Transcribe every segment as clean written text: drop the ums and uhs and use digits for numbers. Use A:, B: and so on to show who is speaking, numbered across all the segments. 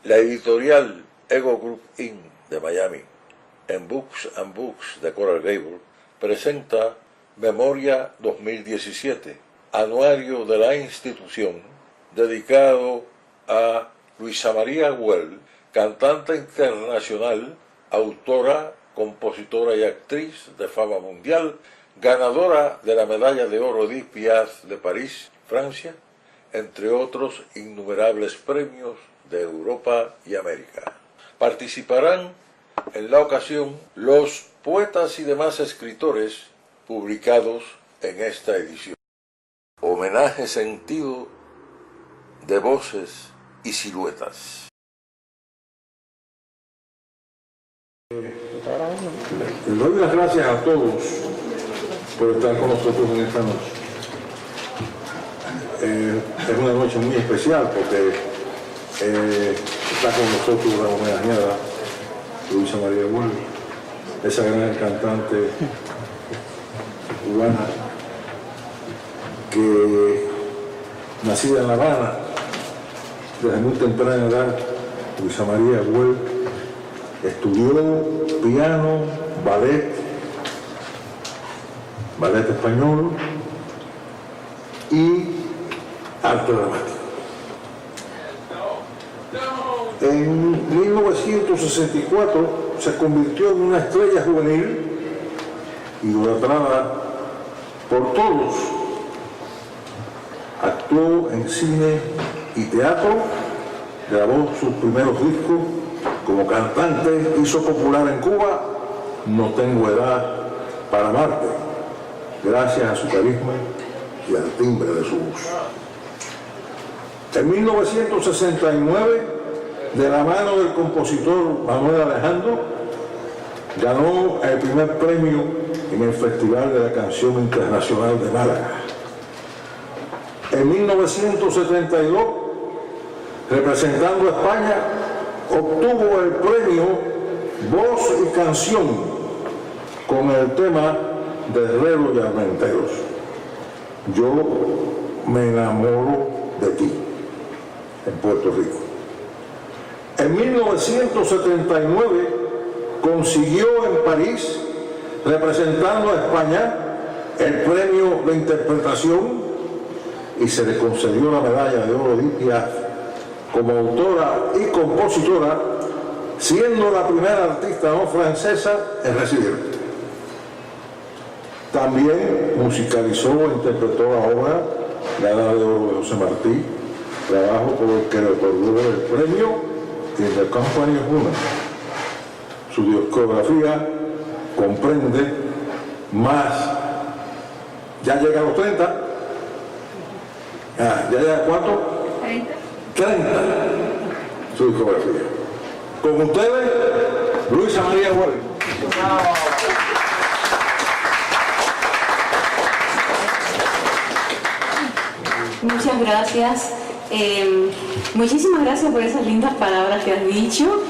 A: La editorial Ego Group Inc. de Miami, en Books and Books de Coral Gable, presenta Memoria 2017, anuario de la institución, dedicado a Luisa María Güell, cantante internacional, autora, compositora y actriz de fama mundial, ganadora de la Medalla de Oro Edith Piaf de París, Francia, entre otros innumerables premios de Europa y América. Participarán en la ocasión los poetas y demás escritores publicados en esta edición. Homenaje sentido de voces y siluetas.
B: Les doy las gracias a todos por estar con nosotros en esta noche. Es una noche muy especial porque está con nosotros la homenajeada Luisa María Güell, esa gran cantante cubana que, nacida en La Habana, desde muy temprana edad, Luisa María Güell estudió piano, ballet español y arte dramático. En 1964 se convirtió en una estrella juvenil idolatrada por todos. Actuó en cine y teatro, grabó sus primeros discos como cantante, hizo popular en Cuba No tengo edad para amarte, gracias a su carisma y al timbre de su voz. En 1969, de la mano del compositor Manuel Alejandro, ganó el primer premio en el Festival de la Canción Internacional de Málaga. En 1972, representando a España, obtuvo el premio Voz y Canción con el tema de Herreros y Armenteros, Yo me enamoro de ti, en Puerto Rico. En 1979 consiguió en París, representando a España, el premio de interpretación y se le concedió la Medalla de Oro Edith Piaf como autora y compositora, siendo la primera artista no francesa en recibirlo. También musicalizó e interpretó la obra La Edad de Oro de José Martí, trabajo por el que le otorgó el premio In the Company of Women. Su discografía comprende más, ya llega a los 30, ya llega a ¿cuánto? 30, su discografía. Con ustedes, Luisa María Güell.
C: Muchas gracias. Muchísimas gracias por esas lindas palabras que has dicho,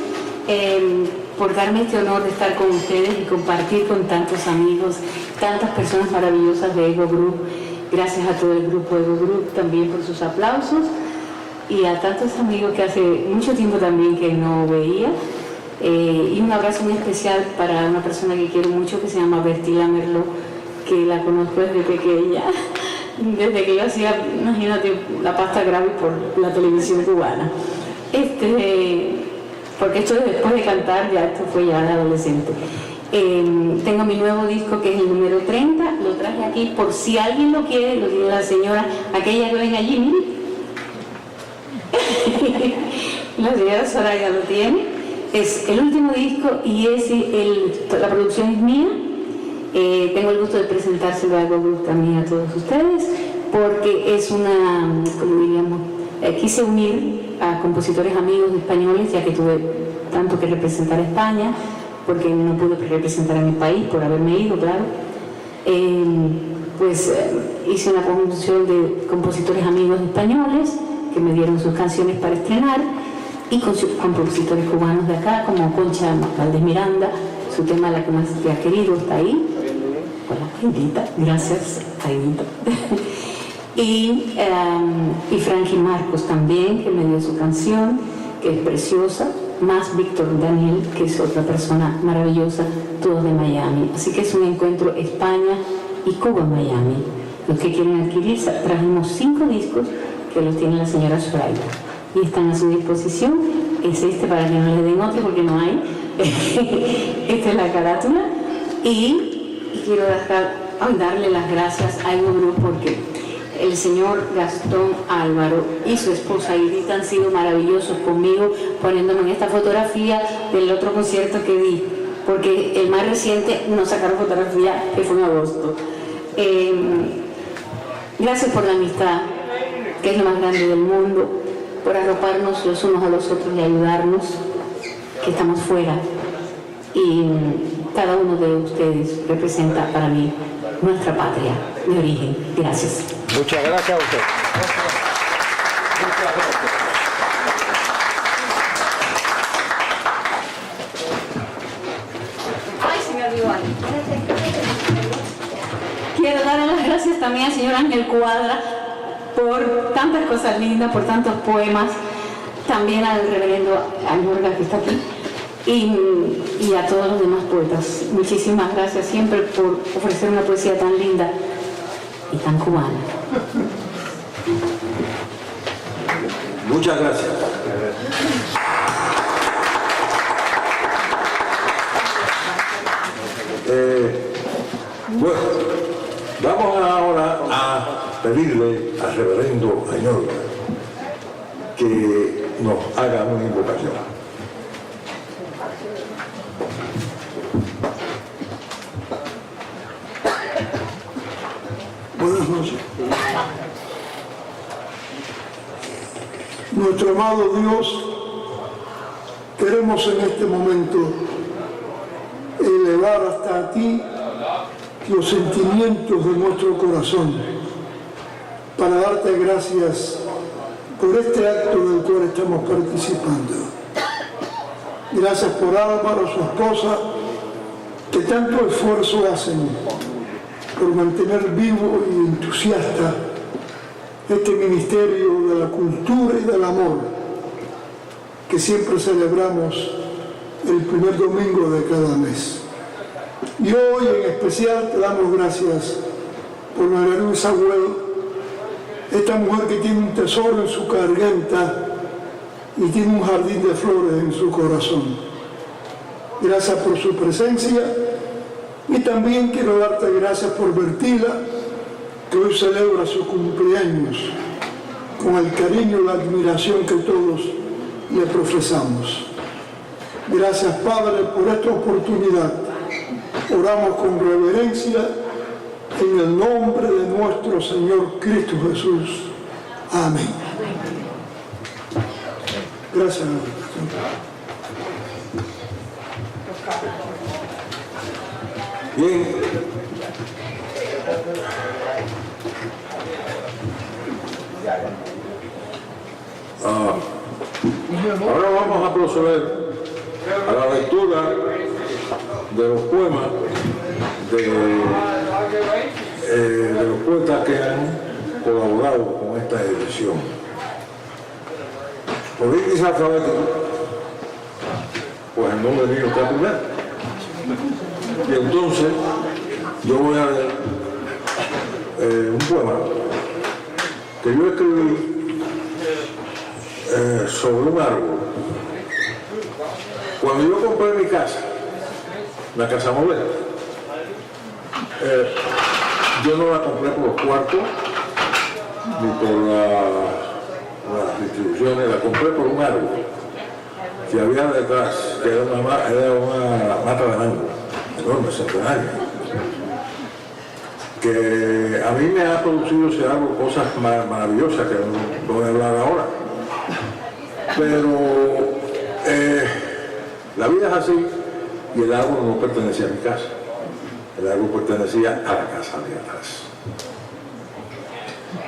C: por darme este honor de estar con ustedes y compartir con tantos amigos, tantas personas maravillosas de Ego Group. Gracias a todo el grupo Ego Group también por sus aplausos y a tantos amigos que hace mucho tiempo también que no veía. Y un abrazo muy especial para una persona que quiero mucho que se llama Bertila Merlo, que la conozco desde pequeña. Desde que yo hacía, imagínate, la pasta grave por la televisión cubana. Porque esto es después de cantar, ya esto fue ya de adolescente. Tengo mi nuevo disco que es el número 30, lo traje aquí por si alguien lo quiere, lo tiene la señora, aquella que ven allí, miren. La señora Soraya lo tiene. Es el último disco y la producción es mía. Tengo el gusto de presentárselo a Ego Group también a todos ustedes, porque es una, como diríamos, quise unir a compositores amigos españoles, ya que tuve tanto que representar a España, porque no pude representar a mi país por haberme ido, claro. Hice una conjunción de compositores amigos españoles que me dieron sus canciones para estrenar, y con compositores cubanos de acá, como Concha Valdés Miranda, su tema La que más te ha querido, está ahí. Hola, Aidita, gracias, Aidita. y Frankie Marcos también, que me dio su canción, que es preciosa, más Víctor Daniel, que es otra persona maravillosa, todos de Miami. Así que es un encuentro España y Cuba en Miami. Los que quieren adquirir, trajimos 5 discos que los tiene la señora Schreiber y están a su disposición. Es este para que no le den otro porque no hay. Esta es la carátula. Y quiero darle las gracias a Ego Group porque el señor Gastón Álvaro y su esposa Edith han sido maravillosos conmigo, poniéndome en esta fotografía del otro concierto que di, porque el más reciente no sacaron fotografía, que fue en agosto. Gracias por la amistad, que es lo más grande del mundo, por arroparnos los unos a los otros y ayudarnos, que estamos fuera. Y cada uno de ustedes representa para mí nuestra patria de origen. Gracias.
D: Muchas gracias a usted.
C: Ay, se me olvidó algo. Quiero dar las gracias también al señor Ángel Cuadra por tantas cosas lindas, por tantos poemas, también al reverendo Almorga que está aquí, y a todos los demás poetas. Muchísimas gracias siempre por ofrecer una poesía tan linda y tan cubana.
B: Muchas gracias. Bueno, vamos ahora a pedirle al reverendo Añorga que nos haga una invocación.
E: Buenas noches. Nuestro amado Dios, queremos en este momento elevar hasta ti los sentimientos de nuestro corazón para darte gracias por este acto del cual estamos participando. Gracias por Álvaro, su esposa, que tanto esfuerzo hacen por mantener vivo y entusiasta este ministerio de la cultura y del amor que siempre celebramos el primer domingo de cada mes. Y hoy en especial te damos gracias por María Luisa Well, esta mujer que tiene un tesoro en su garganta y tiene un jardín de flores en su corazón. Gracias por su presencia y también quiero darte gracias por Bertila, que hoy celebra su cumpleaños con el cariño y la admiración que todos le profesamos. Gracias, Padre, por esta oportunidad. Oramos con reverencia en el nombre de nuestro Señor Cristo Jesús. Amén. Gracias.
B: Bien. Ahora vamos a proceder a la lectura de los poemas de los poetas que han colaborado con esta edición. Por índice alfabético, pues el nombre mío está primero. Y entonces yo voy a leer un poema que yo escribí sobre un árbol. Cuando yo compré mi casa, la casa modelo, yo no la compré por los cuartos ni por las distribuciones, la compré por un árbol que había detrás, que era una mata de mango enorme, centenaria, que a mí me ha producido ese árbol cosas maravillosas que no voy a hablar ahora. Pero la vida es así y el árbol no pertenecía a mi casa. El árbol pertenecía a la casa de atrás.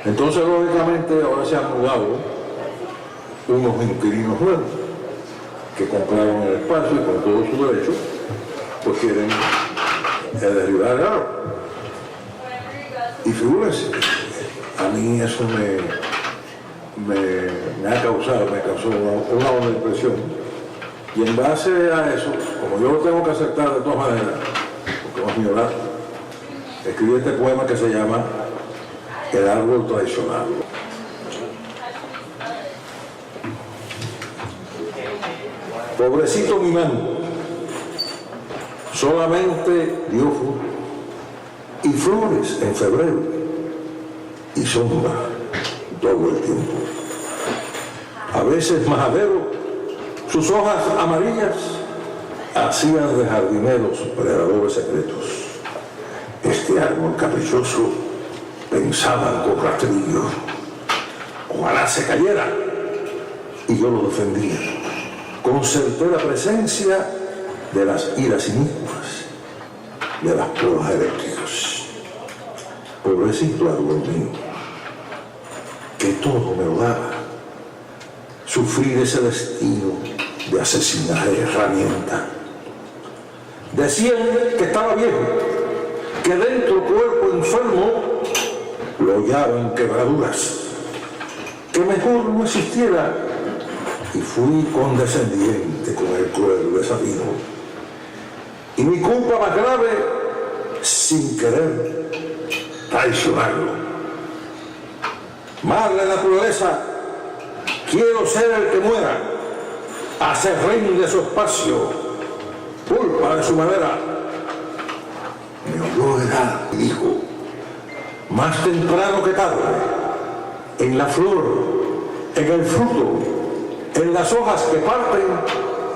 B: Entonces, lógicamente, ahora se han mudado unos inquilinos nuevos que compraron el espacio y con todo su derecho, pues quieren derribar el árbol. Y figúrense, a mí eso me causó una honda impresión. Y en base a eso, como yo lo tengo que aceptar de todas maneras, porque no es mi horario, escribí este poema que se llama El árbol traicionado. Pobrecito mi mano, solamente dio fruto y flores en febrero y sombra todo el tiempo. A veces majadero, sus hojas amarillas hacían de jardineros predadores secretos. Este árbol caprichoso pensaba con rastrillo. Ojalá se cayera, y yo lo defendía con certera presencia de las iras inicuas, de las pruebas eléctricas. Pobrecito árbol mío, que todo me lo daba, sufrir ese destino de asesinar herramienta. Decían que estaba viejo, que dentro cuerpo enfermo lo hallaban quebraduras, que mejor no existiera, y fui condescendiente con el cruel desatino. Y mi culpa más grave, sin querer traicionarlo. Madre naturaleza, quiero ser el que muera, hacer reino de su espacio, culpa de su madera. Me oyó edad y dijo, más temprano que tarde, en la flor, en el fruto, en las hojas que parten,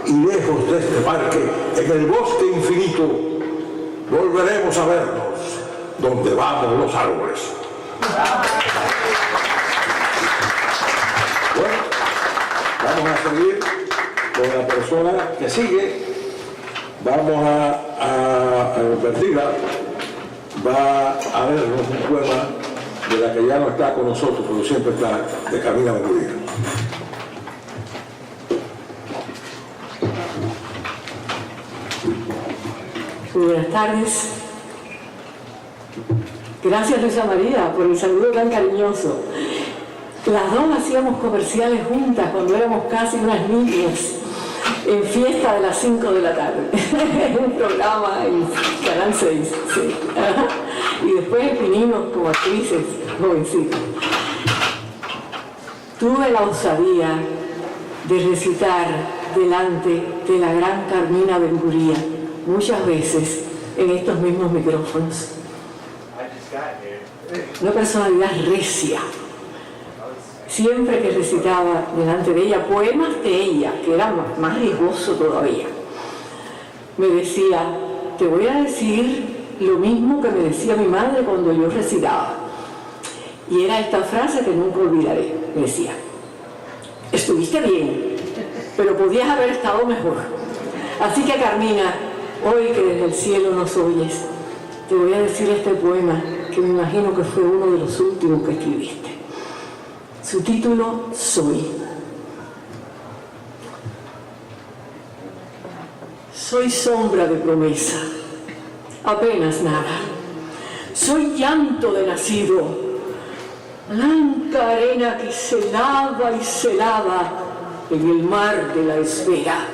B: y lejos de este parque, en el bosque infinito, volveremos a vernos donde vamos los árboles. Bueno, vamos a seguir con la persona que sigue. Vamos a advertirla. Va a leernos un poema de la que ya no está con nosotros, pero siempre está, de Camila Benguría.
D: Buenas tardes. Gracias, Luisa María, por el saludo tan cariñoso. Las dos hacíamos comerciales juntas cuando éramos casi unas niñas en Fiesta de las 5 de la tarde. Un programa en Canal 6. Sí. Y después vinimos como actrices jovencitas. Tuve la osadía de recitar delante de la gran Carmina Benguría muchas veces en estos mismos micrófonos. Una personalidad recia. Siempre que recitaba delante de ella poemas de ella, que era más riesgoso todavía, me decía, te voy a decir lo mismo que me decía mi madre cuando yo recitaba. Y era esta frase que nunca olvidaré. Me decía, estuviste bien, pero podías haber estado mejor. Así que, Carmina, hoy que desde el cielo nos oyes, te voy a decir este poema que me imagino que fue uno de los últimos que escribiste. Su título, Soy. Soy sombra de promesa, apenas nada. Soy llanto de nacido, blanca arena que se lava y se lava en el mar de la espera.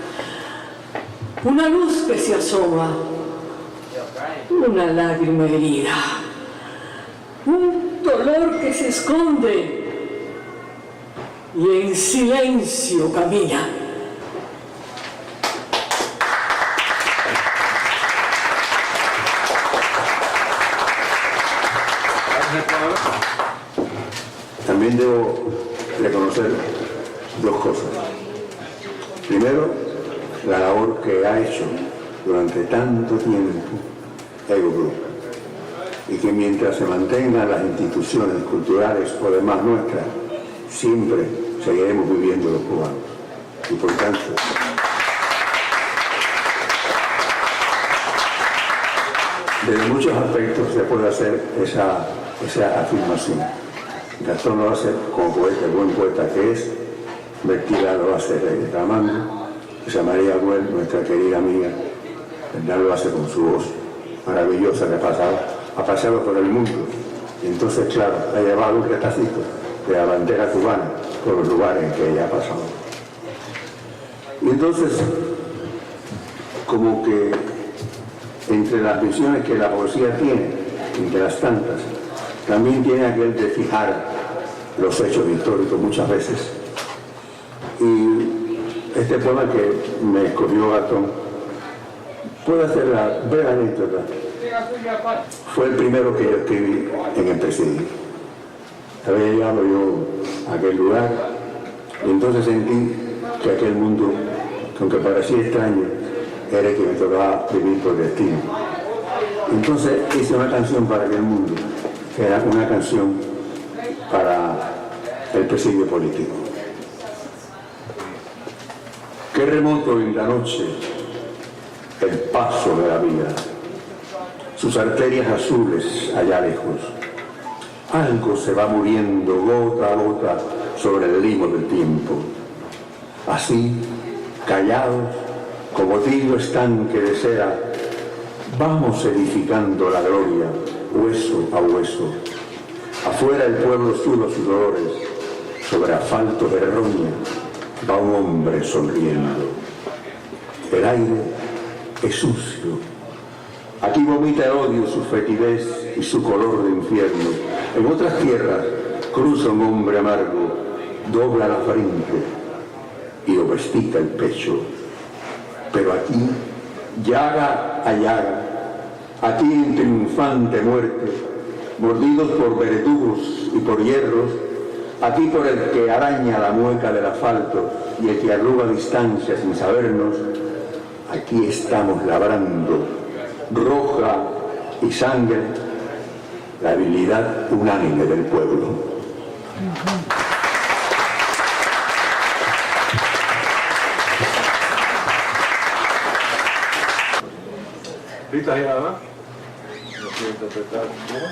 D: Una luz que se asoma, una lágrima herida, un dolor que se esconde y en silencio camina.
F: También debo reconocer dos cosas. Primero, la labor que ha hecho durante tanto tiempo Ego Group, y que mientras se mantengan las instituciones culturales o demás nuestras, siempre seguiremos viviendo los cubanos. Y por tanto, desde muchos aspectos se puede hacer esa afirmación. Gastón lo hace como poeta, el buen poeta que es. Bertila lo hace reclamando. José María Güell, nuestra querida amiga, Bernal lo hace con su voz maravillosa que ha pasado por el mundo. Y entonces, claro, ha llevado un retacito de la bandera cubana por los lugares en que ella ha pasado. Y entonces, como que entre las visiones que la poesía tiene, entre las tantas, también tiene aquel de fijar los hechos históricos muchas veces. Y este poema que me escogió Gastón, puedo hacer la breve anécdota. Fue el primero que yo escribí en el presidio. Había llegado yo a aquel lugar y entonces sentí que aquel mundo, que aunque parecía extraño, era el que me tocaba vivir por destino. Entonces hice una canción para aquel mundo, que era una canción para el presidio político. Qué remoto en la noche el paso de la vida, sus arterias azules allá lejos. Algo se va muriendo gota a gota sobre el limo del tiempo. Así, callados, como tibio estanque de cera, vamos edificando la gloria, hueso a hueso. Afuera el pueblo suda sus dolores, sobre asfalto de roña va un hombre sonriendo. El aire es sucio. Aquí vomita el odio su fetidez y su color de infierno. En otras tierras cruza un hombre amargo, dobla la frente y domestica el pecho. Pero aquí, llaga a llaga, aquí en triunfante muerte, mordidos por verdugos y por hierros, aquí por el que araña la mueca del asfalto y el que arruga distancia sin sabernos, aquí estamos labrando, roja y sangre, la habilidad unánime del pueblo.
B: Rita y Ana, ¿no quiere interpretar un poco?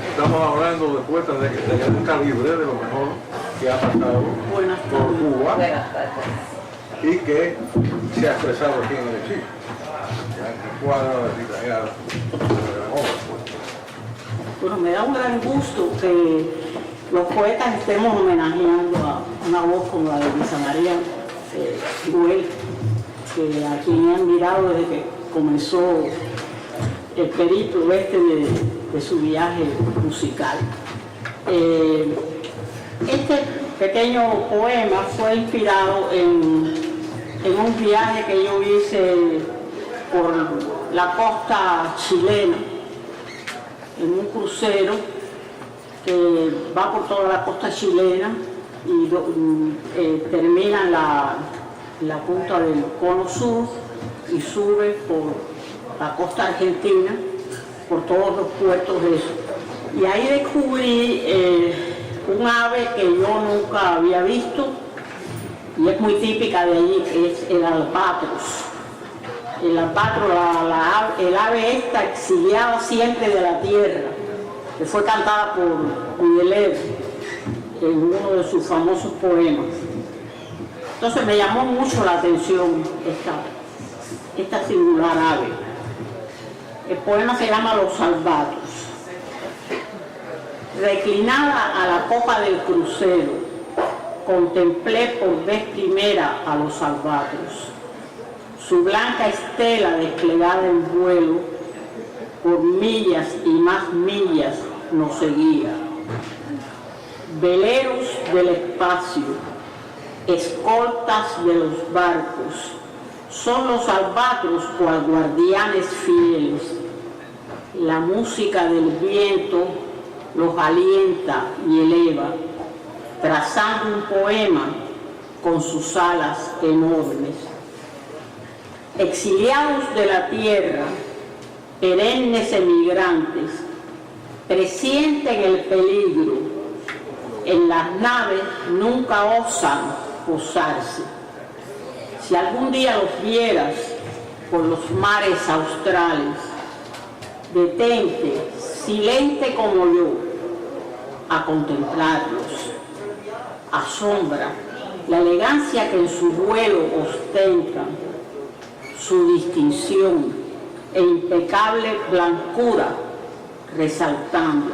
B: Estamos hablando de poetas de un calibre de lo mejor que ha pasado por Cuba y que se ha expresado aquí en el exilio. Cuadro de Rita y Ana.
D: Bueno, me da un gran gusto que los poetas estemos homenajeando a una voz como la de Luisa María Güell, que a quien he admirado desde que comenzó el periplo de su viaje musical. Este pequeño poema fue inspirado en un viaje que yo hice por la costa chilena, en un crucero que va por toda la costa chilena y termina en la punta del cono sur y sube por la costa argentina, por todos los puertos de eso. Y ahí descubrí un ave que yo nunca había visto y es muy típica de allí, que es el albatros. El albatros, el ave esta exiliada siempre de la tierra, que fue cantada por Udelev en uno de sus famosos poemas. Entonces me llamó mucho la atención esta singular ave. El poema se llama Los albatros. Reclinada a la popa del crucero, contemplé por vez primera a los albatros. Su blanca estela desplegada en vuelo, por millas y más millas nos seguía. Veleros del espacio, escoltas de los barcos, son los albatros cual guardianes fieles. La música del viento los alienta y eleva, trazando un poema con sus alas enormes. Exiliados de la tierra, perennes emigrantes, presienten el peligro, en las naves nunca osan posarse. Si algún día los vieras por los mares australes, detente, silente como yo, a contemplarlos. Asombra la elegancia que en su vuelo ostentan, su distinción,
G: e impecable blancura, resaltando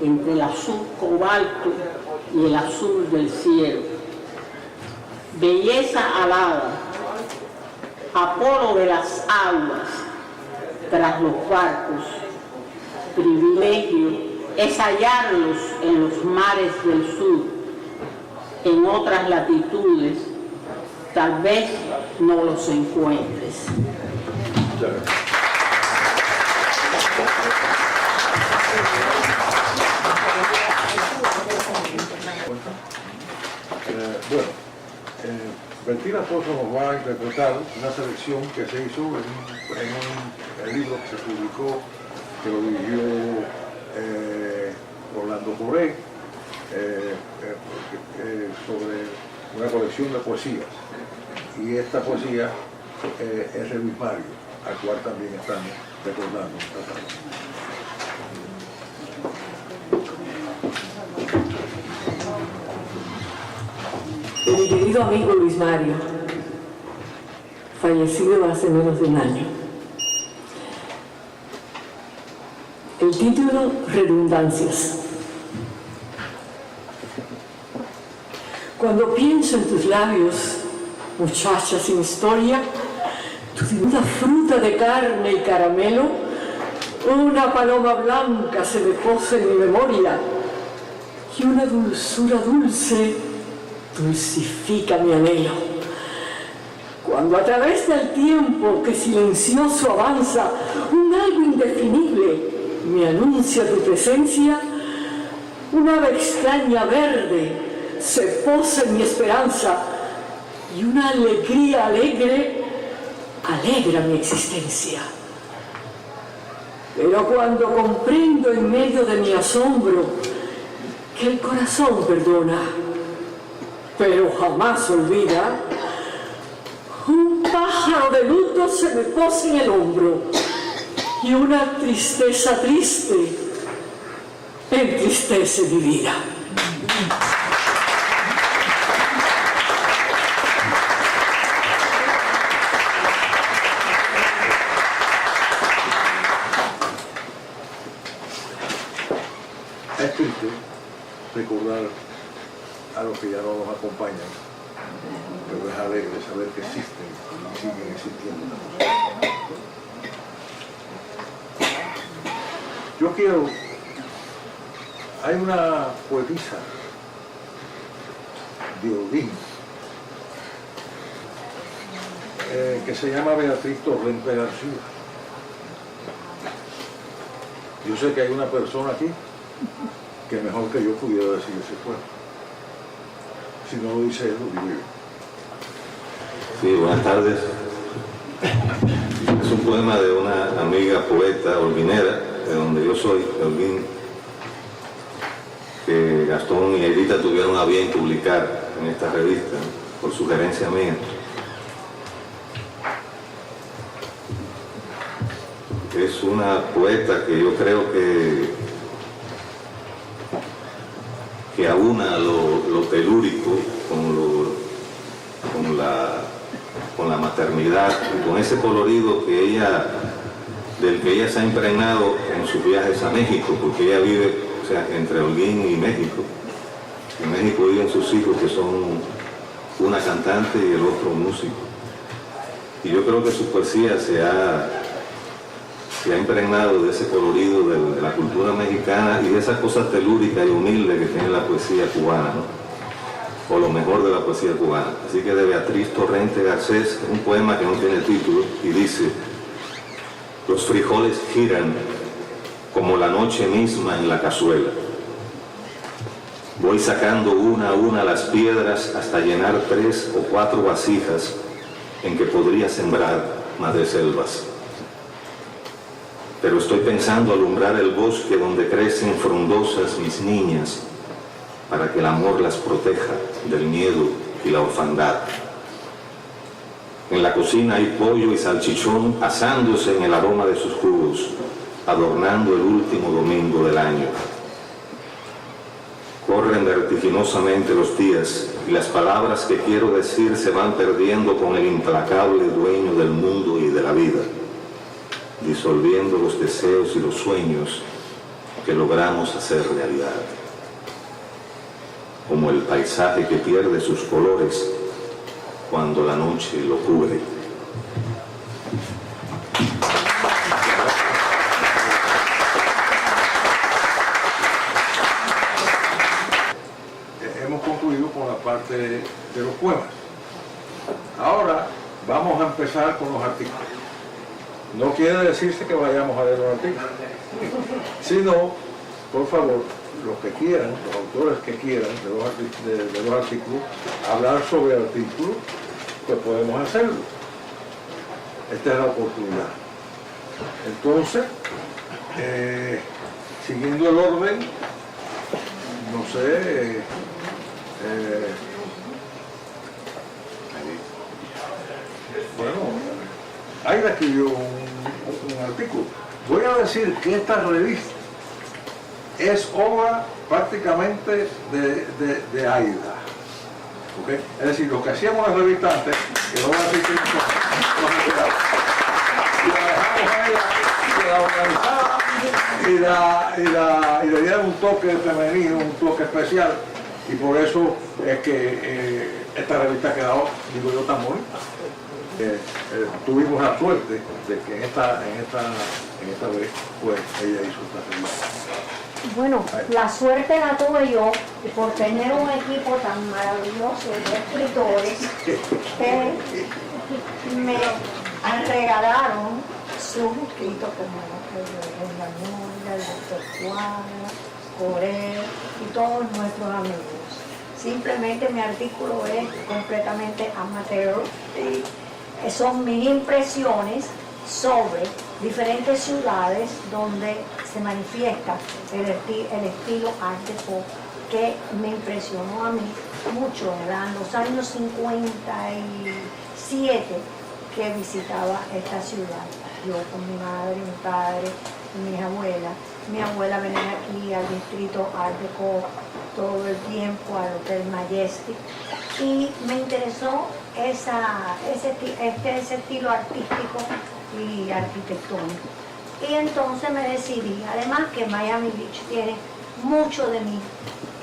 G: entre el azul cobalto y el azul del cielo. Belleza alada, Apolo de las aguas tras los barcos. Privilegio es hallarlos en los mares del sur. En otras latitudes tal vez no los encuentres.
B: Bettina Pozo nos va a interpretar una selección que se hizo en un libro que se publicó, que lo dirigió Orlando Corré, sobre una colección de poesías. Y esta poesía es de Luis Mario, al cual también estamos recordando.
D: De mi querido amigo Luis Mario, fallecido hace menos de un año. El título, Redundancias. Cuando pienso en tus labios, muchacha sin historia, tu diminuta fruta de carne y caramelo, una paloma blanca se me posa en mi memoria y una dulzura dulce dulcifica mi anhelo. Cuando a través del tiempo que silencioso avanza, un algo indefinible me anuncia tu presencia, un ave extraña verde se posa en mi esperanza y una alegría alegre alegra mi existencia. Pero cuando comprendo en medio de mi asombro que el corazón perdona, pero jamás olvida, un pájaro de luto se me posa en el hombro y una tristeza triste entristece mi vida.
B: Es triste recordar a los que ya no nos acompañan, pero es alegre saber que existen y siguen existiendo. Yo quiero, hay una poetisa de Holguín que se llama Beatriz Torrente García. Yo sé que hay una persona aquí que mejor que yo pudiera decir ese poema. Si no lo dice él, lo digo yo.
H: Sí, buenas tardes. Es un poema de una amiga poeta holguinera, de donde yo soy, de Holguín, que Gastón y Edita tuvieron a bien publicar en esta revista, por sugerencia mía. Es una poeta que yo creo que aúna lo telúrico con la maternidad y con ese colorido del que ella se ha impregnado en sus viajes a México, porque ella vive, o sea, entre Holguín y México. En México viven sus hijos, que son una cantante y el otro músico. Y yo creo que su poesía se ha impregnado de ese colorido de la cultura mexicana y de esa cosa telúrica y humilde que tiene la poesía cubana, ¿no? O lo mejor de la poesía cubana. Así que de Beatriz Torrente Garcés, es un poema que no tiene título y dice: los frijoles giran como la noche misma en la cazuela. Voy sacando una a una las piedras hasta llenar 3 o 4 vasijas en que podría sembrar madreselvas. Pero estoy pensando alumbrar el bosque donde crecen frondosas mis niñas, para que el amor las proteja del miedo y la orfandad. En la cocina hay pollo y salchichón asándose en el aroma de sus jugos, adornando el último domingo del año. Corren vertiginosamente los días y las palabras que quiero decir se van perdiendo con el implacable dueño del mundo y de la vida. disolviendo los deseos y los sueños que logramos hacer realidad, como el paisaje que pierde sus colores cuando la noche lo cubre.
B: Hemos concluido con la parte de los poemas. Ahora vamos a empezar con los artículos. No quiere decirse que vayamos a leer los artículos, sino, por favor, los que quieran, los autores que quieran de los artículos, hablar sobre artículos, pues podemos hacerlo. Esta es la oportunidad. Entonces, siguiendo el orden, no sé, bueno, Aida escribió un artículo. Voy a decir que esta revista es obra prácticamente de Aida. ¿Okay? Es decir, lo que hacíamos en la revista antes, que no va a decir que y la organizaba y le dieron un toque femenino, un toque especial, y por eso es que esta revista ha quedado, digo yo, tan bonita. Tuvimos la suerte de que en esta vez pues ella hizo esta revista.
I: Bueno, la suerte la tuve yo por tener un equipo tan maravilloso de escritores que me regalaron sus escritos como el Manuel, el doctor Cuadra, Corel y todos nuestros amigos. Simplemente mi artículo es completamente amateur y son mis impresiones sobre diferentes ciudades donde se manifiesta el estilo Art Deco que me impresionó a mí mucho. Eran los años 57 que visitaba esta ciudad. Yo con mi madre, mi padre y mis abuelas. Mi abuela venía aquí al distrito Art Deco todo el tiempo, al Hotel Majestic, y me interesó ese estilo artístico y arquitectónico. Y entonces me decidí, además que Miami Beach tiene mucho de mí,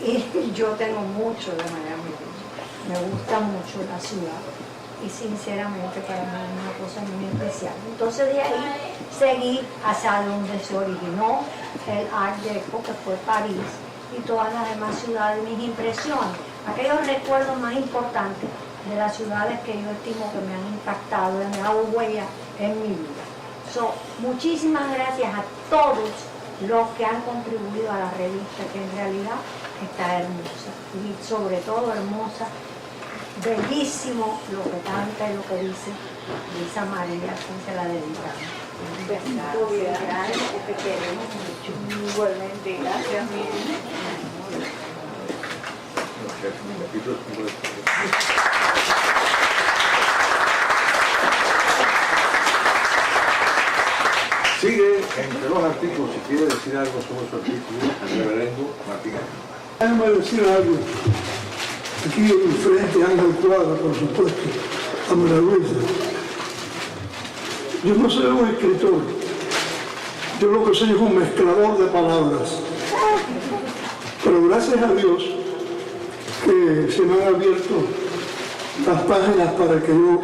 I: y yo tengo mucho de Miami Beach. Me gusta mucho la ciudad, y sinceramente para mí es una cosa muy especial. Entonces de ahí seguí hacia donde se originó el Art Deco, que fue París, y todas las demás ciudades, mis impresiones, aquellos recuerdos más importantes de las ciudades que yo estimo que me han impactado, me han dado huella en mi vida. Muchísimas gracias a todos los que han contribuido a la revista, que en realidad está hermosa, y sobre todo hermosa, bellísimo lo que canta y lo que dice Luisa María, quien se la dedicamos. Gracias, te queremos mucho. Igualmente, gracias,
B: Sigue entre los artículos, si quiere decir algo sobre su artículo, el reverendo Martín.
E: Déjame decir algo. Aquí enfrente Ángel Cuadra, por supuesto, a María Luisa. Yo no soy un escritor, yo lo que soy es un mezclador de palabras. Pero gracias a Dios que se me han abierto las páginas para que yo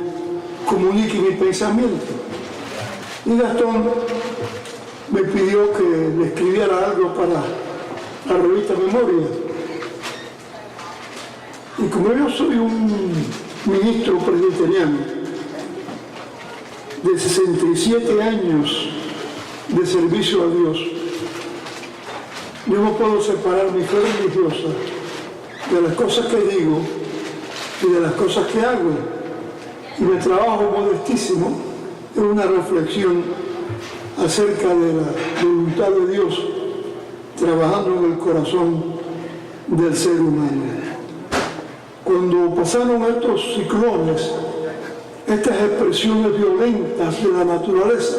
E: comunique mi pensamiento. Y Gastón me pidió que le escribiera algo para la revista Memoria. Y como yo soy un ministro presbiteriano de 67 años de servicio a Dios, yo no puedo separar mi fe religiosa de las cosas que digo y de las cosas que hago. Y mi trabajo modestísimo es una reflexión acerca de la voluntad de Dios trabajando en el corazón del ser humano. Cuando pasaron estos ciclones, estas expresiones violentas de la naturaleza,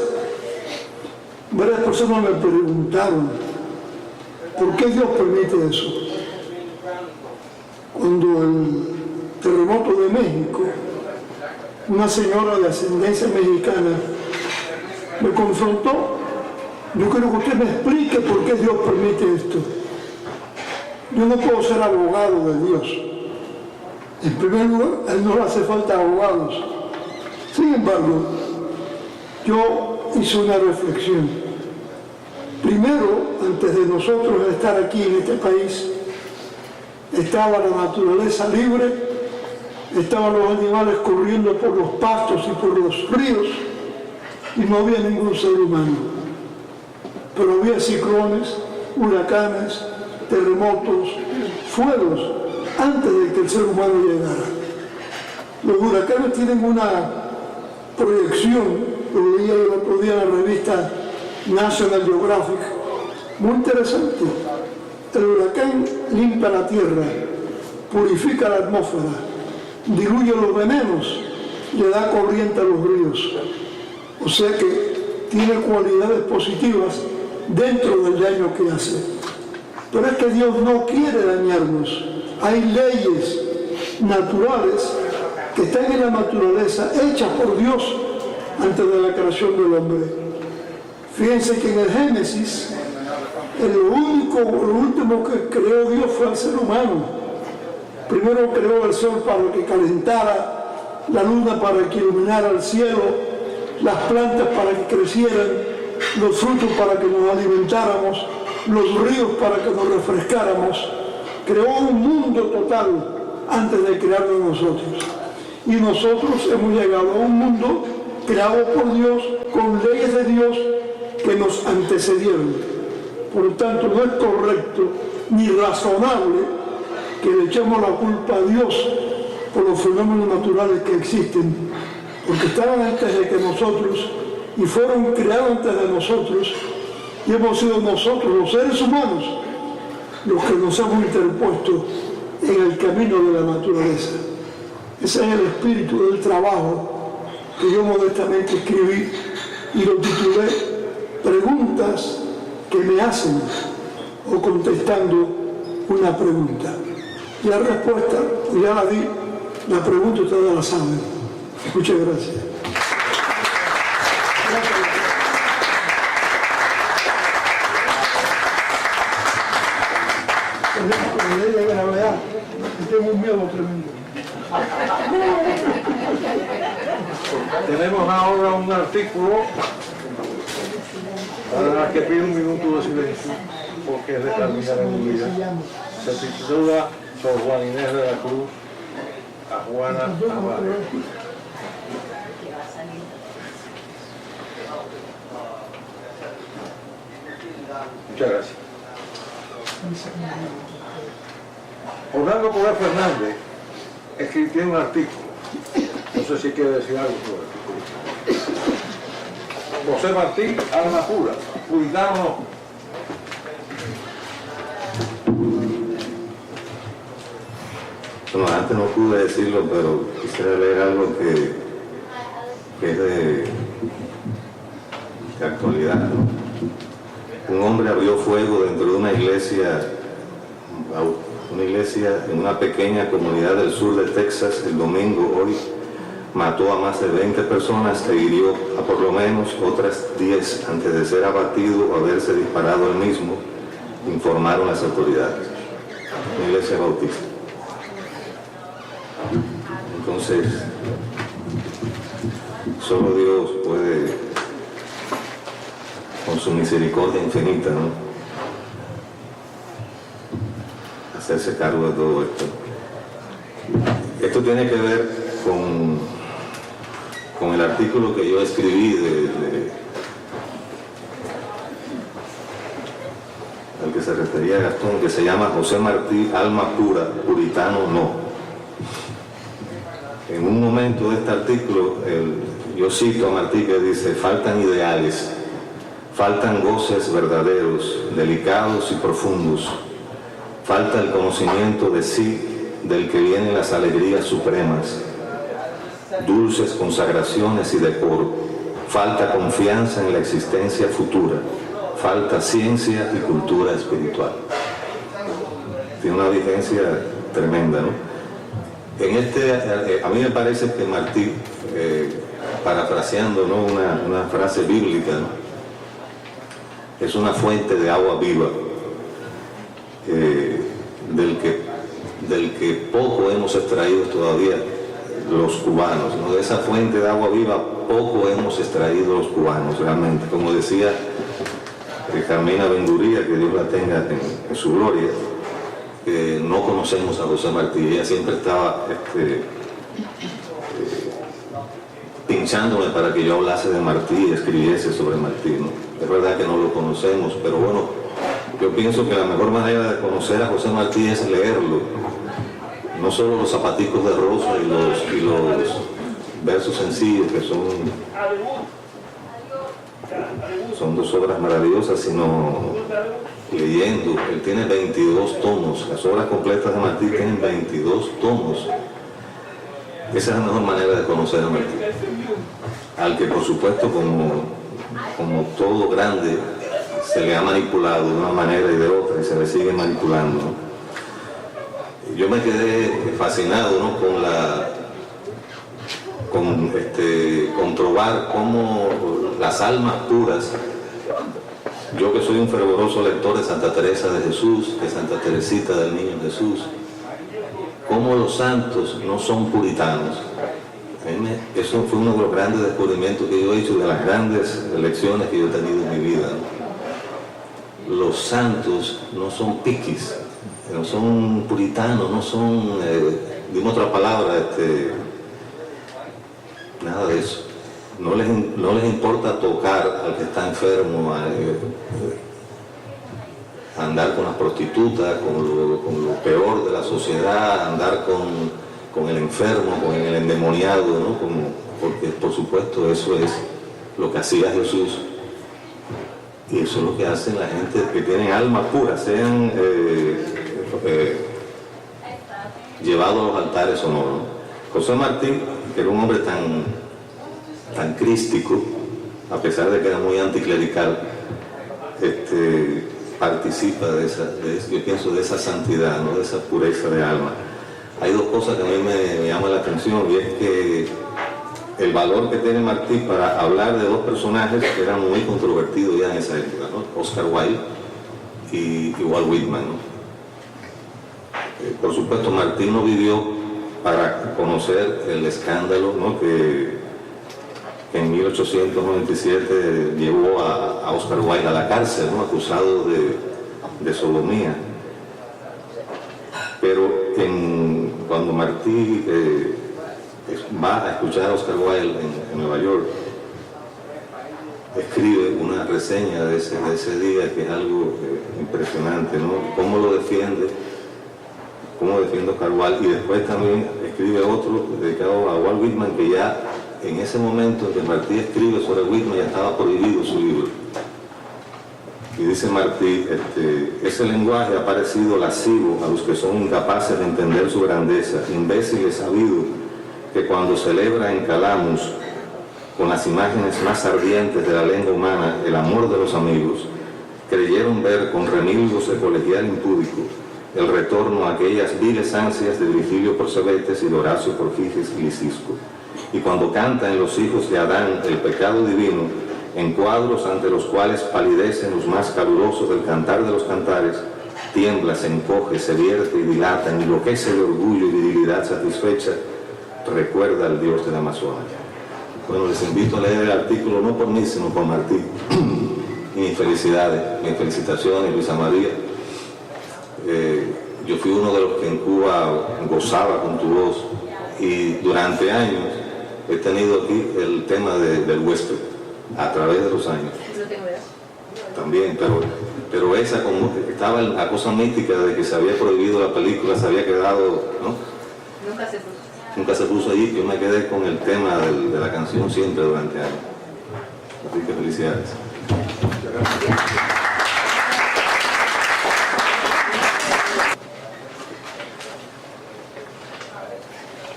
E: varias personas me preguntaron, ¿por qué Dios permite eso? Cuando el terremoto de México, una señora de ascendencia mexicana me confrontó. Yo quiero que usted me explique por qué Dios permite esto. Yo no puedo ser abogado de Dios. En primer lugar, a él no le hace falta abogados. Sin embargo, yo hice una reflexión. Primero, antes de nosotros estar aquí en este país, estaba la naturaleza libre, estaban los animales corriendo por los pastos y por los ríos, y no había ningún ser humano. Pero había ciclones, huracanes, terremotos, fuegos, antes de que el ser humano llegara. Los huracanes tienen una proyección, lo leía el otro día en la revista National Geographic, muy interesante. El huracán limpia la tierra, purifica la atmósfera, diluye los venenos, le da corriente a los ríos. O sea que tiene cualidades positivas dentro del daño que hace. Pero es que Dios no quiere dañarnos. Hay leyes naturales que están en la naturaleza, hechas por Dios antes de la creación del hombre. Fíjense que en el Génesis, lo último que creó Dios fue al ser humano. Primero creó el sol para que calentara, la luna para que iluminara el cielo, las plantas para que crecieran, los frutos para que nos alimentáramos, los ríos para que nos refrescáramos. Creó un mundo total antes de crearnos nosotros. Y nosotros hemos llegado a un mundo creado por Dios, con leyes de Dios que nos antecedieron. Por lo tanto, no es correcto ni razonable que le echemos la culpa a Dios por los fenómenos naturales que existen, porque estaban antes de que nosotros y fueron creados antes de nosotros, y hemos sido nosotros, los seres humanos, los que nos hemos interpuesto en el camino de la naturaleza. Ese es el espíritu del trabajo que yo modestamente escribí y lo titulé Preguntas que me hacen, o contestando una pregunta. Y la respuesta, ya la di, la pregunta ustedes la saben. Muchas gracias. De gravedad, tengo un miedo tremendo.
B: Tenemos ahora un artículo para que pide un minuto de silencio porque es de terminar en mi vida. Se titula Sor Juana Inés de la Cruz a Juana Álvarez. Muchas gracias. Orlando Colón Fernández escribió un artículo, no sé si quiere decir algo sobre el artículo. José Martí, alma pura, puritano.
H: Bueno, antes no pude decirlo, pero quisiera leer algo que es de actualidad, ¿no? Un hombre abrió fuego dentro de una iglesia en una pequeña comunidad del sur de Texas el domingo hoy, mató a más de 20 personas e hirió a por lo menos otras 10 antes de ser abatido o haberse disparado él mismo, informaron las autoridades. Una iglesia bautista. Entonces, solo Dios puede, con su misericordia infinita, ¿no?, hacerse cargo de todo esto. Esto tiene que ver con el artículo que yo escribí al que se refería Gastón, que se llama José Martí, alma pura, puritano no. En un momento de este artículo, yo cito a Martí que dice: faltan ideales, faltan goces verdaderos, delicados y profundos. Falta el conocimiento de sí, del que vienen las alegrías supremas, dulces consagraciones y decoro. Falta confianza en la existencia futura. Falta ciencia y cultura espiritual. Tiene una vigencia tremenda, ¿no? A mí me parece que Martí parafraseando, ¿no?, una frase bíblica, ¿no? Es una fuente de agua viva, del que poco hemos extraído todavía los cubanos, ¿no? De esa fuente de agua viva poco hemos extraído los cubanos realmente. Como decía Carmina Benguría, que Dios la tenga en su gloria, no conocemos a José Martí. Ella siempre estaba pinchándome para que yo hablase de Martí y escribiese sobre Martí, ¿no? Es verdad que no lo conocemos, pero bueno, yo pienso que la mejor manera de conocer a José Martí es leerlo. No solo los zapaticos de rosa y los versos sencillos, que son dos obras maravillosas, sino leyendo. Él tiene 22 tomos, las obras completas de Martí tienen 22 tomos. Esa es la mejor manera de conocer a Martí, al que por supuesto como todo grande se le ha manipulado de una manera y de otra y se le sigue manipulando, ¿no? Yo me quedé fascinado, ¿no?, con probar cómo las almas puras, yo que soy un fervoroso lector de Santa Teresa de Jesús, de Santa Teresita del Niño Jesús, cómo los santos no son puritanos. Eso fue uno de los grandes descubrimientos que yo he hecho, de las grandes lecciones que yo he tenido en mi vida, ¿no? Los santos no son piquis, no son puritanos, no son, dime otra palabra, nada de eso. No les importa tocar al que está enfermo, andar con las prostitutas, con lo peor de la sociedad, andar con el enfermo, con el endemoniado, ¿no? Porque por supuesto eso es lo que hacía Jesús. Y eso es lo que hacen la gente que tienen almas puras, sean llevados a los altares o no, ¿no? José Martí, que era un hombre tan crístico, a pesar de que era muy anticlerical, participa yo pienso, de esa santidad, ¿no?, de esa pureza de alma. Hay dos cosas que a mí me llaman la atención, y es que el valor que tiene Martí para hablar de dos personajes que eran muy controvertidos ya en esa época, ¿no?, Oscar Wilde y Walt Whitman, ¿no? Por supuesto, Martí no vivió para conocer el escándalo, ¿no?, que en 1897 llevó a Oscar Wilde a la cárcel, ¿no?, acusado de sodomía. Pero cuando Martí va a escuchar a Oscar Wilde en Nueva York, escribe una reseña de ese día que es algo impresionante, ¿no? Cómo lo defiende, cómo defiende Oscar Wilde, y después también escribe otro dedicado a Walt Whitman, que ya en ese momento en que Martí escribe sobre Whitman ya estaba prohibido su libro. Y dice Martí, ese lenguaje ha parecido lascivo a los que son incapaces de entender su grandeza, imbéciles sabido que cuando celebra en Calamus, con las imágenes más ardientes de la lengua humana, el amor de los amigos, creyeron ver con remilgos de colegial impúdico el retorno a aquellas viles ansias de Virgilio por Cebetes y de Horacio por Giges y Licisco. Y cuando canta en los hijos de Adán el pecado divino, en cuadros ante los cuales palidecen los más calurosos del cantar de los cantares, tiembla, se encoge, se vierte y dilata, enloquece de orgullo y virilidad satisfecha, recuerda al Dios de la Amazonia. Bueno, les invito a leer el artículo no por mí, sino por Martí. Y mis felicidades, mis felicitaciones, Luisa María. Yo fui uno de los que en Cuba gozaba con tu voz, y durante años he tenido aquí el tema del huésped, a través de los años. También, pero esa, como estaba la cosa mítica de que se había prohibido la película, se había quedado, ¿no? Nunca se puso allí. Yo me quedé con el tema de la canción siempre durante años. Así que felicidades.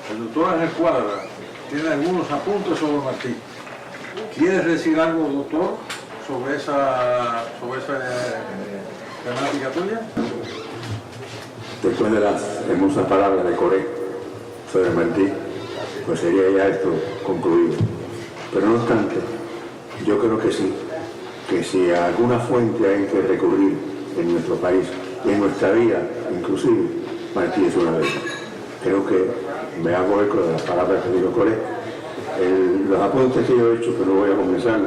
B: El doctor Ángel Cuadra tiene algunos apuntes sobre Martí. ¿Quieres decir algo, doctor, sobre esa temática tuya?
F: Después de las hermosas palabras de Coré sobre Martí, pues sería ya esto concluido. Pero no obstante, yo creo que sí, que si a alguna fuente hay que recurrir en nuestro país y en nuestra vida, inclusive, Martí es una de ellas. Creo que me hago eco de las palabras que dijo Colette. Los apuntes que yo he hecho, que no voy a comenzar,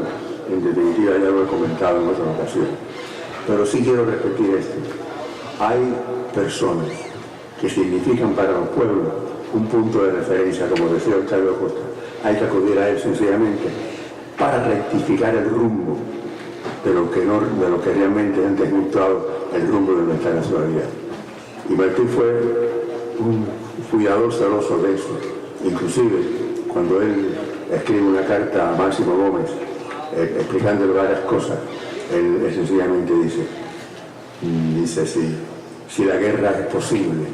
F: en definitiva ya lo he comentado en otras ocasiones. Pero sí quiero repetir esto. Hay personas que significan para los pueblos un punto de referencia, como decía Octavio Costa. Hay que acudir a él sencillamente para rectificar el rumbo de lo que realmente han desvirtuado el rumbo de nuestra nacionalidad. Y Martí fue un cuidador celoso de eso. Inclusive, cuando él escribe una carta a Máximo Gómez explicándole varias cosas, él sencillamente dice si la guerra es posible,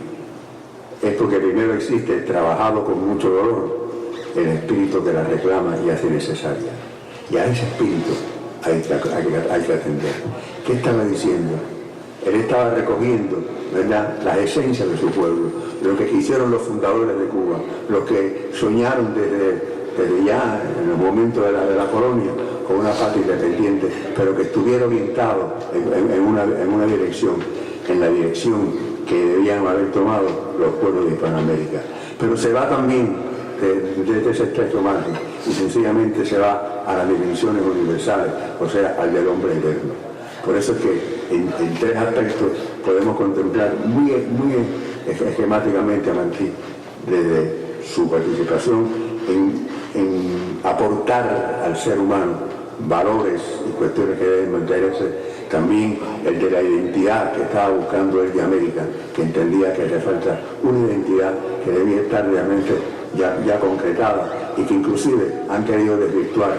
F: es porque primero existe, trabajado con mucho dolor, el espíritu que la reclama y hace necesaria. Y a ese espíritu hay que atender. ¿Qué estaba diciendo? Él estaba recogiendo, ¿verdad?, las esencias de su pueblo, lo que quisieron los fundadores de Cuba, lo que soñaron desde ya en el momento de la colonia, con una patria independiente, pero que estuviera orientado en una dirección, en la dirección que debían haber tomado los pueblos de Hispanoamérica. Pero se va también desde ese estrecho margen y sencillamente se va a las dimensiones universales, o sea, al del hombre eterno. Por eso es que en tres aspectos podemos contemplar muy esquemáticamente a Martí, desde su participación en aportar al ser humano valores y cuestiones que deben mantenerse, también el de la identidad que estaba buscando él de América, que entendía que hacía falta una identidad que debía estar realmente ya concretada y que inclusive han querido desvirtuar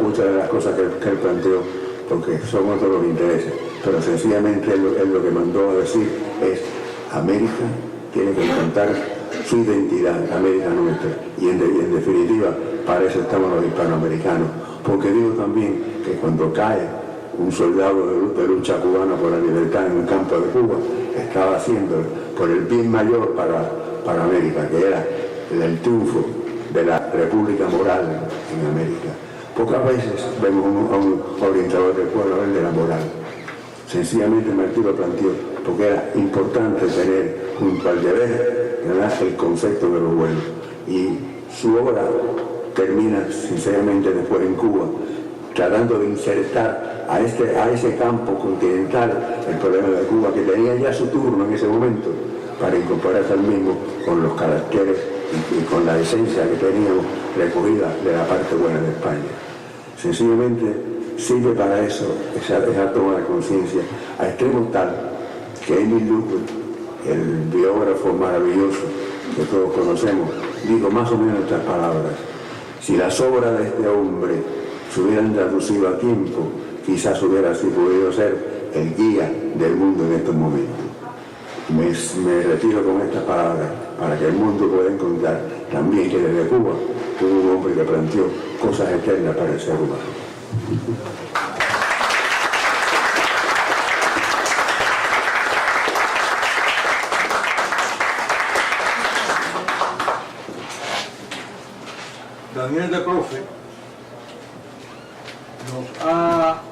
F: muchas de las cosas que él planteó, porque son otros los intereses, pero sencillamente él lo que mandó a decir es: América tiene que encontrar su identidad, América nuestra, y en definitiva para eso estamos los hispanoamericanos, porque digo también que cuando cae un soldado de lucha cubana por la libertad en un campo de Cuba, estaba haciendo por el bien mayor para América, que era el triunfo de la república moral en América. Pocas veces vemos a un orientador del pueblo hablar de la moral. Sencillamente Martí lo planteó porque era importante tener junto al deber, ¿verdad?, el concepto de lo bueno. Y su obra termina sinceramente después en Cuba, tratando de insertar a ese campo continental el problema de Cuba, que tenía ya su turno en ese momento, para incorporarse al mismo con los caracteres y con la esencia que teníamos recogida de la parte buena de España. Sencillamente sirve para eso esa toma de conciencia, a extremo tal que Emil Durkheim, el biógrafo maravilloso que todos conocemos, dijo más o menos estas palabras: si las obras de este hombre se hubieran traducido a tiempo, quizás hubiera así podido ser el guía del mundo en estos momentos. Me retiro con estas palabras para que el mundo pueda encontrar también que desde Cuba tuvo un hombre que planteó cosas eternas para el ser humano.
B: Daniel de Profe nos ha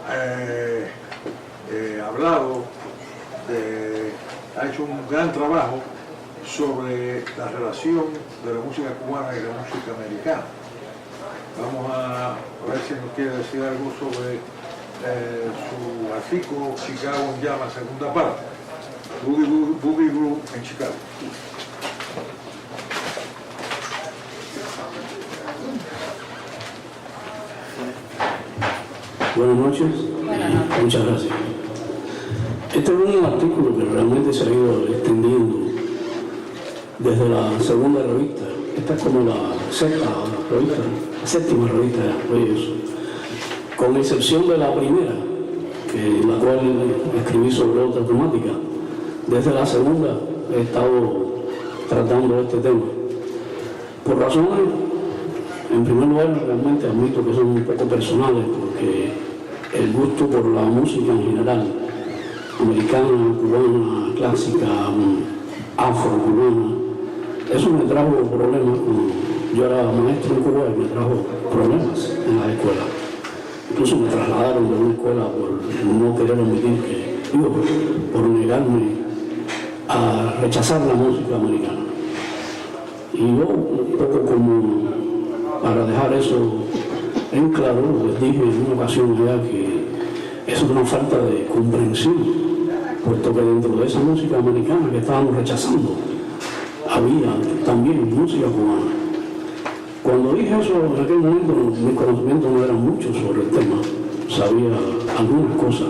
B: hablado, ha hecho un gran trabajo sobre la relación de la música cubana y la música americana. Vamos a ver si nos quiere decir algo sobre su artículo Chicago en Llamas, segunda parte, Boogie Blue en Chicago.
J: Buenas noches. Muchas gracias. Este es un artículo que realmente se ha ido extendiendo desde la segunda revista. Esta es como la séptima revista de Reyes, con excepción de la primera, la cual escribí sobre otra temática. Desde la segunda he estado tratando este tema. Por razones, en primer lugar, realmente admito que son un poco personales, porque el gusto por la música en general, americana, cubana, clásica, afro-cubana, eso me trajo problemas yo era maestro en Cuba y me trajo problemas en la escuela. Incluso me trasladaron de una escuela por no querer admitir que, por negarme a rechazar la música americana. Y yo, un poco como para dejar eso en claro, les dije en una ocasión ya que eso es una falta de comprensión, puesto que dentro de esa música americana que estábamos rechazando, había también música cubana. Cuando dije eso, en aquel momento mis conocimientos no eran muchos sobre el tema, sabía algunas cosas.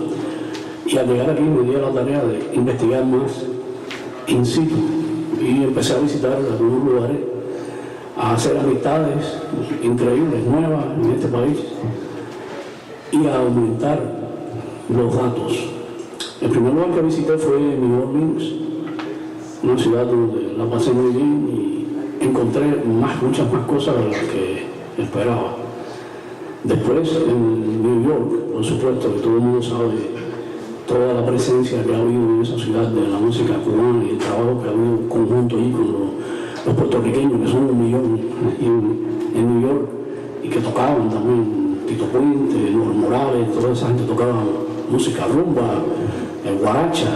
J: Y al llegar aquí me di a la tarea de investigar más in situ y empecé a visitar algunos lugares, a hacer amistades increíbles, nuevas en este país y a aumentar los datos. El primer lugar que visité fue New Orleans, una ciudad donde la pasé muy bien y encontré muchas más cosas de las que esperaba. Después en New York, por supuesto, que todo el mundo sabe toda la presencia que ha habido en esa ciudad de la música cubana y el trabajo que ha habido conjunto ahí con los puertorriqueños, que son 1 millón en New York, y que tocaban también Tito Puente, Luis Morales, toda esa gente tocaba música rumba, guaracha.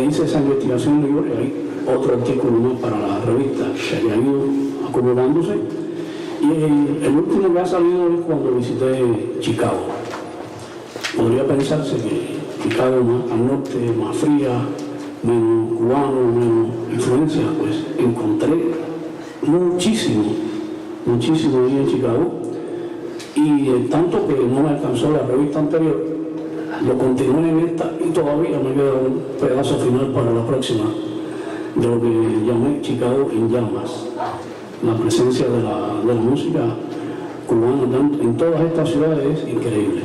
J: Hice esa investigación en New York y hay otro artículo más para la revista que ha ido acumulándose. Y el último que ha salido es cuando visité Chicago. Podría pensarse que Chicago más al norte, más fría, menos cubano, menos influencia, pues encontré muchísimo ahí en Chicago, y tanto que no me alcanzó la revista anterior, lo continué en esta y todavía me queda un pedazo final para la próxima, de lo que llamé Chicago en llamas, la presencia de la música cubana en todas estas ciudades es increíble.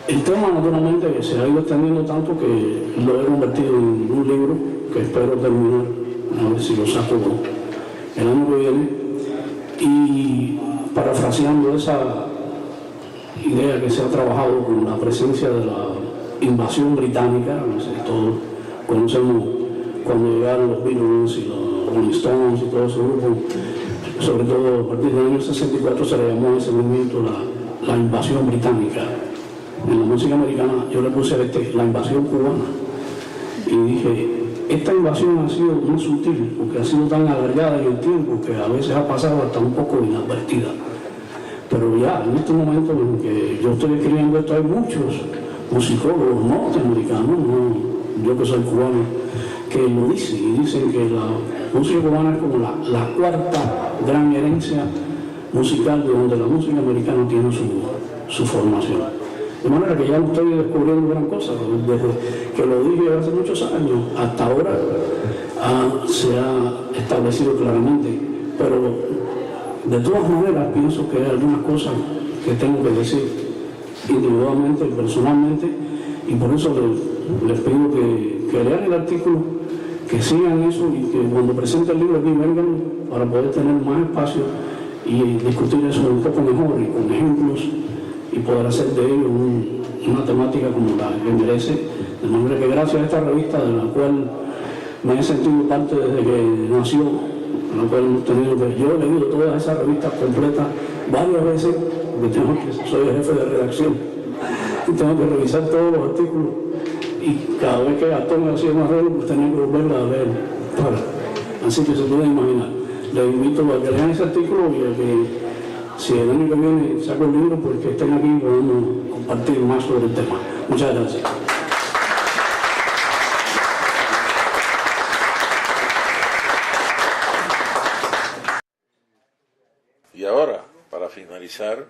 J: El tema, naturalmente, se ha ido extendiendo tanto que lo he convertido en un libro que espero terminar, a ver si lo saco el año que viene. Y parafraseando esa idea que se ha trabajado con la presencia de la invasión británica, no sé, todos conocemos cuando llegaron los Beatles y los Rolling Stones y todo ese grupo, sobre todo a partir del año 64 se le llamó a ese movimiento la invasión británica. En la música americana yo le puse la invasión cubana y dije, esta invasión ha sido muy sutil porque ha sido tan alargada en el tiempo que a veces ha pasado hasta un poco inadvertida, pero ya en este momento en que yo estoy escribiendo esto hay muchos musicólogos norteamericanos, yo que soy cubano, que lo dicen y dicen que la música cubana es como la cuarta gran herencia musical de donde la música americana tiene su formación. De manera que ya no estoy descubriendo gran cosa, desde que lo dije hace muchos años hasta ahora se ha establecido claramente, pero de todas maneras pienso que hay algunas cosas que tengo que decir individualmente, personalmente, y por eso les pido que lean el artículo, que sigan eso y que cuando presente el libro aquí vengan para poder tener más espacio y discutir eso un poco mejor y con ejemplos, y poder hacer de ello una temática como la que merece, de manera que gracias a esta revista, de la cual me he sentido parte desde que nació, en la cual hemos tenido que, yo he leído todas esas revistas completas varias veces, porque soy el jefe de redacción, y tengo que revisar todos los artículos, y cada vez que Gastón me hacía un arreglo, pues tenía que volverla a leer. Así que se pueden imaginar. Les invito a que lean ese artículo y a que, si el año que viene saco el libro, pues que estén aquí y podemos compartir más sobre el tema. Muchas gracias.
A: Y ahora, para finalizar,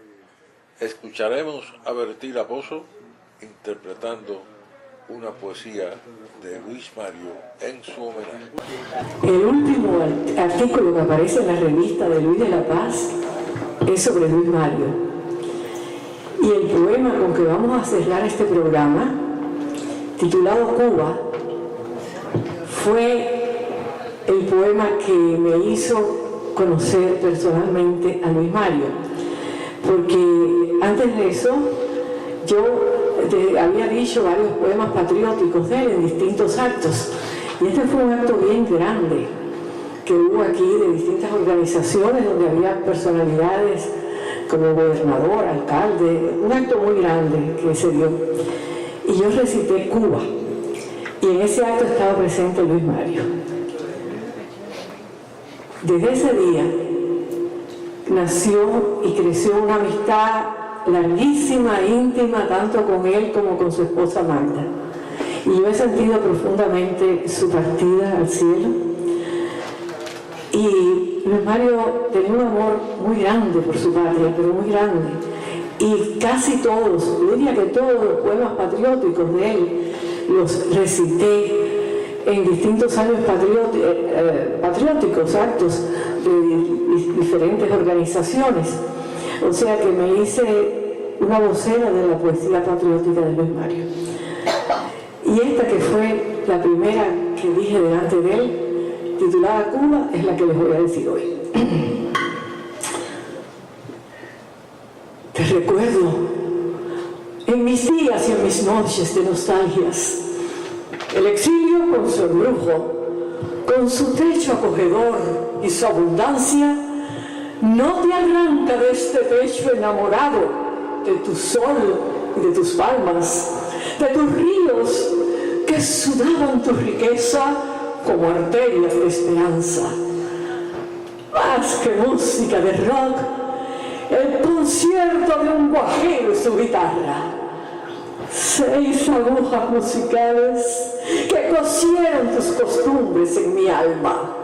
A: escucharemos a Bertila Pozo interpretando una poesía de Luis Mario en su homenaje.
D: El último artículo que aparece en la revista de Luis de la Paz es sobre Luis Mario. Y el poema con que vamos a cerrar este programa, titulado Cuba, fue el poema que me hizo conocer personalmente a Luis Mario. Porque antes de eso, yo había dicho varios poemas patrióticos de él en distintos actos. Y este fue un acto bien grande, que hubo aquí de distintas organizaciones donde había personalidades como gobernador, alcalde, un acto muy grande que se dio. Y yo recité Cuba, y en ese acto estaba presente Luis Mario. Desde ese día nació y creció una amistad larguísima, íntima, tanto con él como con su esposa Magda. Y yo he sentido profundamente su partida al cielo. Y Luis Mario tenía un amor muy grande por su patria, pero muy grande. Y casi todos, yo diría que todos los poemas patrióticos de él los recité en distintos años patrióticos, actos de diferentes organizaciones. O sea que me hice una vocera de la poesía patriótica de Luis Mario. Y esta que fue la primera que dije delante de él, titulada Cuba, es la que les voy a decir hoy. Te recuerdo en mis días y en mis noches de nostalgias, el exilio con su embrujo, con su techo acogedor y su abundancia, no te arranca de este pecho enamorado de tu sol y de tus palmas, de tus ríos que sudaban tu riqueza como arterias de esperanza. Más que música de rock, el concierto de un guajiro y su guitarra. 6 agujas musicales que cosieron tus costumbres en mi alma.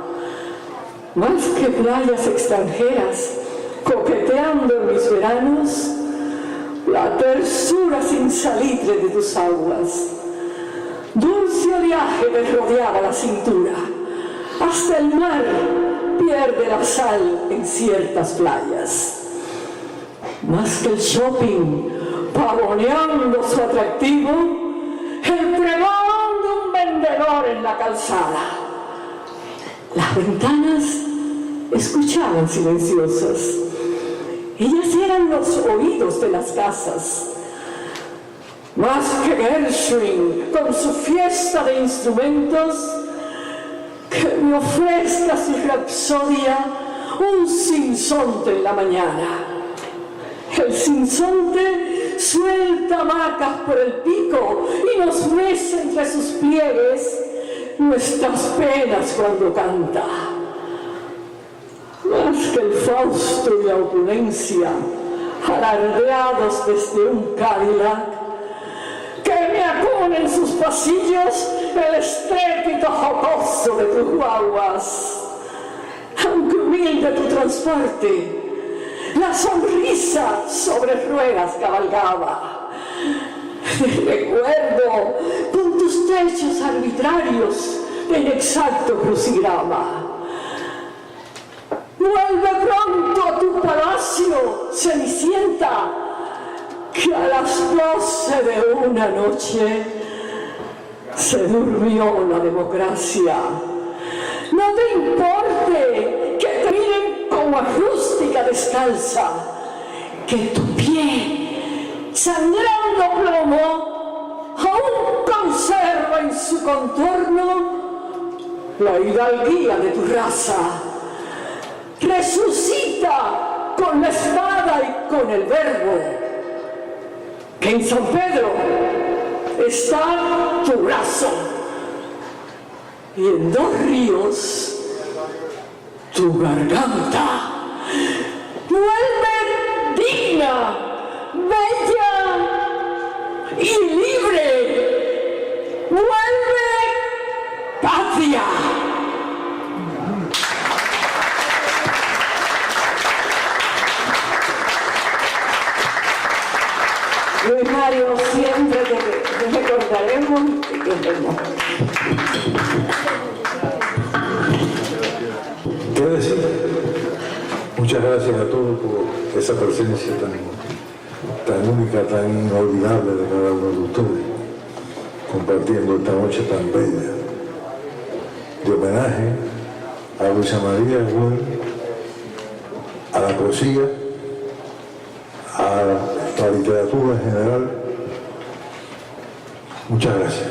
D: Más que playas extranjeras coqueteando en mis veranos, la tersura sin salitre de tus aguas. Dulce oleaje me rodeaba la cintura, hasta el mar pierde la sal en ciertas playas. Más que el shopping pavoneando su atractivo, el pregón de un vendedor en la calzada. Las ventanas escuchaban silenciosas. Ellas eran los oídos de las casas. Más que Gershwin con su fiesta de instrumentos, que me ofrezca su rapsodia un sinsonte en la mañana. El sinsonte suelta hamacas por el pico y nos mece entre sus pliegues nuestras penas cuando canta. Más que el Fausto y la opulencia, alardeados desde un Cadillac, que me acune en sus pasillos el estrépito jocoso de tus guaguas. Aunque humilde tu transporte, la sonrisa sobre ruedas cabalgaba. Te recuerdo con tus techos arbitrarios de inexacto crucigrama. Vuelve pronto a tu palacio, Cenicienta, que a las 12 de una noche se durmió la democracia. No te importe que te miren como a rústica descalza, que tu pie, sangrando plomo, aún conserva en su contorno la hidalguía de tu raza. Resucita con la espada y con el verbo, que en San Pedro está tu brazo y en 2 ríos tu garganta. Vuelve digna, bella y libre. Vuelve patria. Luis Mario, siempre te recordaremos y te queremos.
B: ¿Qué decir? Muchas gracias a todos por esa presencia tan única, tan inolvidable de cada uno de ustedes, compartiendo esta noche tan bella de homenaje a Luisa María Güell, a la poesía, a la literatura en general. Muchas gracias.